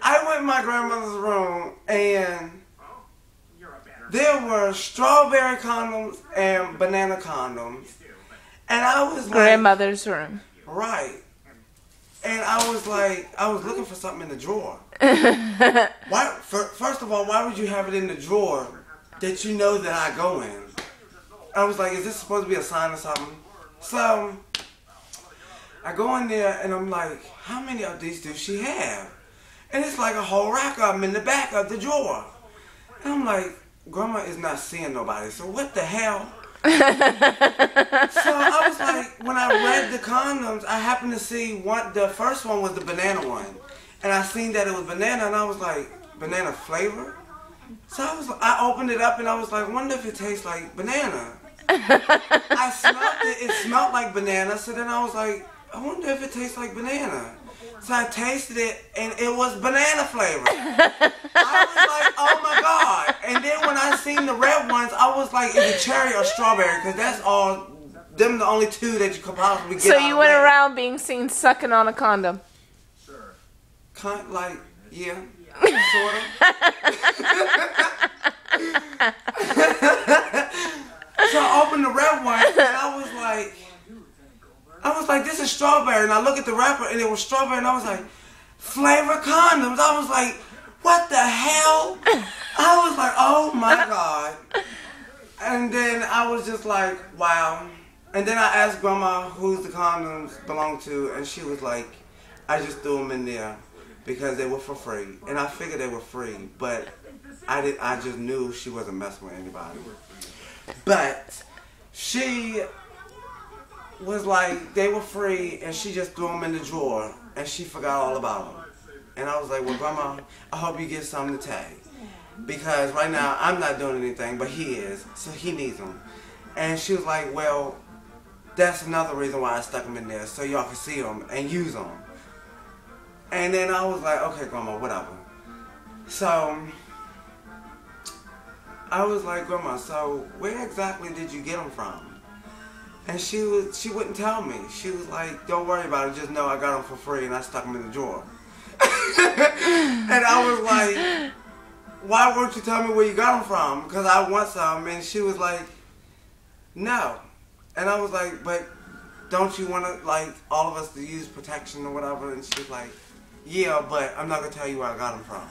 I went in my grandmother's room and there were strawberry condoms and banana condoms. And I was like... Grandmother's room. Right. And I was like, I was looking for something in the drawer. Why? First of all, why would you have it in the drawer that you know that I go in? I was like, is this supposed to be a sign or something? So, I go in there and I'm like, how many of these do she have? And it's like a whole rack of them in the back of the drawer. And I'm like, Grandma is not seeing nobody, so what the hell? So I was like, when I read the condoms, I happened to see the first one was the banana one. And I seen that it was banana and I was like, banana flavor? So I opened it up and I was like, wonder if it tastes like banana. I smelled it, it smelled like banana, so then I was like, I wonder if it tastes like banana. So I tasted it and it was banana flavor. I was like, oh my God. And then when I seen the red ones, I was like, is it cherry or strawberry? Because that's all, them the only two that you could possibly get. So you went around being seen sucking on a condom? Like, yeah, sort of. So I opened the red one and I was like, this is strawberry. And I look at the wrapper and it was strawberry and I was like, flavor condoms. I was like, what the hell? I was like, oh my God. And then I was just like, wow. And then I asked Grandma who the condoms belong to and she was like, I just threw them in there because they were for free. And I figured they were free, but I just knew she wasn't messing with anybody. But she was like, they were free, and she just threw them in the drawer, and she forgot all about them. And I was like, well, Grandma, I hope you get something to take. Because right now, I'm not doing anything, but he is, so he needs them. And she was like, well, that's another reason why I stuck them in there, so y'all can see them and use them. And then I was like, okay, Grandma, whatever. So I was like, Grandma, so where exactly did you get them from? And she wouldn't tell me. She was like, don't worry about it, just know I got them for free and I stuck them in the drawer. And I was like, why won't you tell me where you got them from? Because I want some. And she was like, no. And I was like, but don't you want to, like, all of us to use protection or whatever? And she was like, yeah, but I'm not going to tell you where I got them from.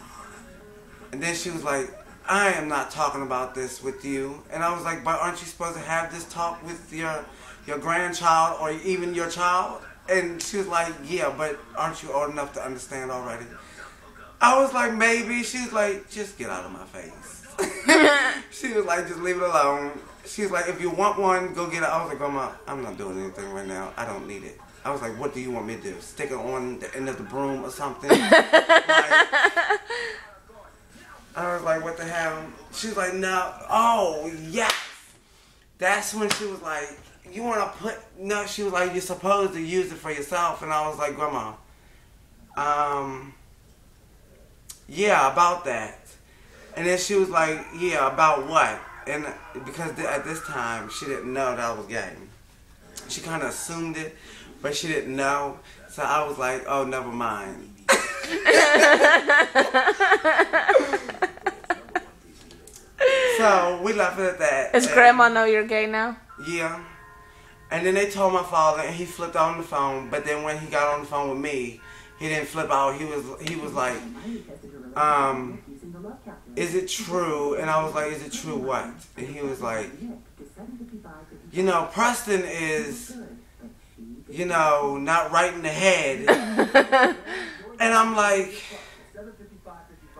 And then she was like, I am not talking about this with you. And I was like, but aren't you supposed to have this talk with your grandchild or even your child? And she was like, yeah, but aren't you old enough to understand already? I was like, maybe. She was like, just get out of my face. She was like, just leave it alone. She was like, if you want one, go get it. I was like, Grandma, I'm not doing anything right now. I don't need it. I was like, what do you want me to do? Stick it on the end of the broom or something? I was like, what the hell? She was like, no. Oh, yes. That's when she was like, you want to put... No, she was like, you're supposed to use it for yourself. And I was like, Grandma, yeah, about that. And then she was like, yeah, about what? And because at this time, she didn't know that I was gay. She kind of assumed it, but she didn't know. So I was like, oh, never mind. So we left it at that. Does Grandma know you're gay now? Yeah. And then they told my father, and he flipped out on the phone. But then when he got on the phone with me, he didn't flip out. He was like, is it true? And I was like, is it true what? And he was like, you know, Preston is, you know, not right in the head. And I'm like,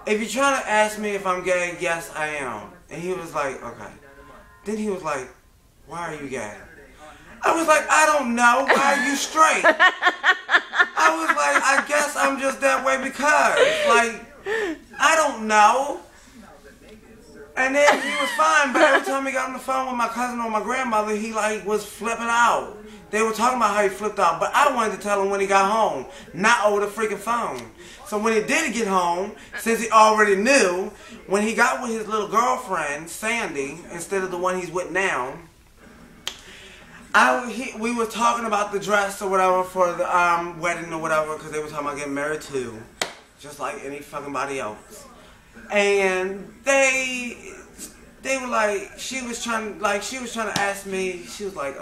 if you're trying to ask me if I'm gay, yes, I am. And he was like, okay. Then he was like, why are you gay? I was like, I don't know. Why are you straight? I was like, I guess I'm just that way because, like, I don't know. And then he was fine, but every time he got on the phone with my cousin or my grandmother, he, like, was flipping out. They were talking about how he flipped out, but I wanted to tell him when he got home, not over the freaking phone. So when he did get home, since he already knew, when he got with his little girlfriend, Sandy, instead of the one he's with now, We were talking about the dress or whatever for the wedding or whatever, because they were talking about getting married too, just like any fucking body else. And they were like, she was trying to ask me. She was like,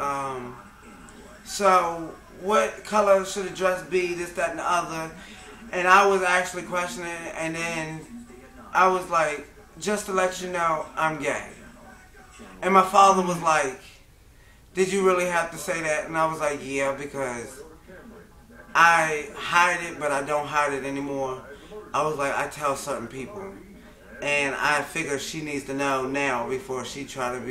so what color should the dress be? This, that, and the other. And I was actually questioning it, and then I was like, just to let you know, I'm gay. And my father was like, did you really have to say that? And I was like, yeah, because I hide it, but I don't hide it anymore. I was like, I tell certain people. And I figure she needs to know now before she try to be